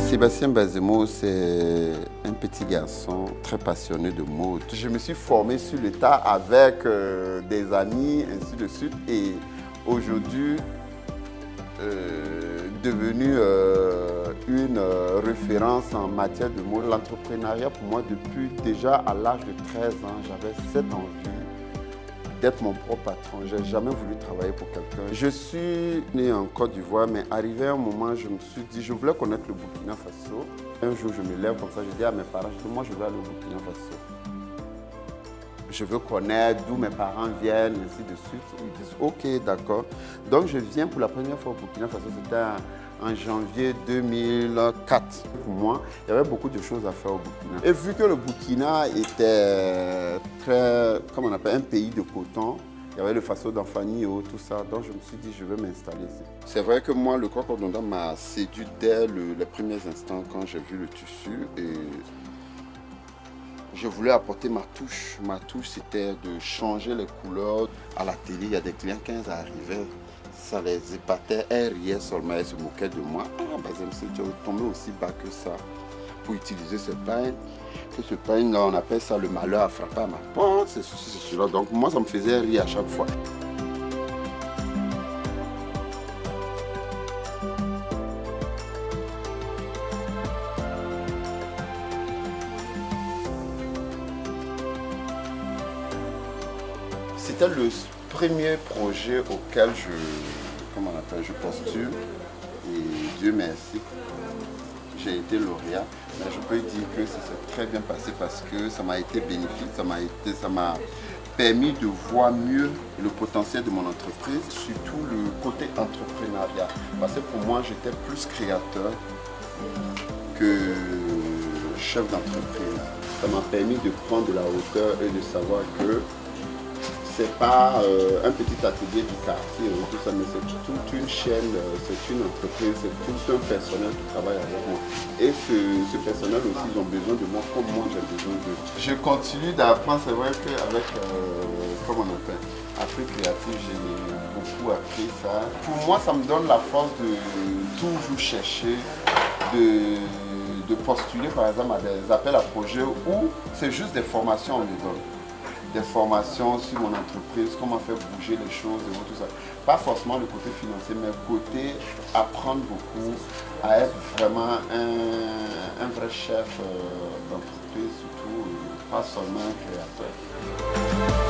Sébastien Bazemo, c'est un petit garçon très passionné de mode. Je me suis formé sur le tas avec des amis, ainsi de suite. Et aujourd'hui, devenu une référence en matière de mode. L'entrepreneuriat, pour moi, depuis déjà à l'âge de 13 ans, j'avais cette envie d'être mon propre patron. Je n'ai jamais voulu travailler pour quelqu'un. Je suis né en Côte d'Ivoire, mais arrivé à un moment, je me suis dit, je voulais connaître le Burkina Faso. Un jour, je me lève comme ça, je dis à mes parents, moi, je veux aller au Burkina Faso. Je veux connaître d'où mes parents viennent, ainsi de suite. Ils disent, ok, d'accord. Donc, je viens pour la première fois au Burkina Faso, c'était en janvier 2004. Pour moi, il y avait beaucoup de choses à faire au Burkina. Et vu que le Burkina était très, comment on appelle, un pays de coton, il y avait le Faso d'Anfani, tout ça. Donc je me suis dit, je vais m'installer ici. C'est vrai que moi, le Kwakwa m'a séduit dès les premiers instants quand j'ai vu le tissu. Et je voulais apporter ma touche. Ma touche, c'était de changer les couleurs. À la télé, il y a des clients, quand ils arrivaient, ça les épatait, elles riaient seulement, elles se moquaient de moi. Ah, Bazem, tu es tombé aussi bas que ça pour utiliser ce pain. Que ce pain-là, on appelle ça le malheur a frappé à ma porte, c'est ceci, c'est cela. Donc moi, ça me faisait rire à chaque fois. C'était le premier projet auquel je postule. Et Dieu merci, j'ai été lauréat. Mais je peux dire que ça s'est très bien passé parce que ça m'a été bénéfique, ça m'a permis de voir mieux le potentiel de mon entreprise, surtout le côté entrepreneuriat. Parce que pour moi, j'étais plus créateur que chef d'entreprise. Ça m'a permis de prendre de la hauteur et de savoir que c'est pas un petit atelier du quartier, tout ça, mais c'est toute une chaîne, c'est une entreprise, c'est tout un personnel qui travaille avec moi. Et ce personnel aussi, ils ont besoin de moi comme moi j'ai besoin d'eux. Je continue d'apprendre, c'est vrai qu'avec, comment on appelle, Afrique Créative, j'ai beaucoup appris ça. Pour moi, ça me donne la force de toujours chercher, de postuler par exemple à des appels à projets où c'est juste des formations on me donne. Des formations sur mon entreprise, comment faire bouger les choses et tout ça. Pas forcément le côté financier, mais le côté apprendre beaucoup, à être vraiment un vrai chef d'entreprise, surtout, pas seulement un créateur.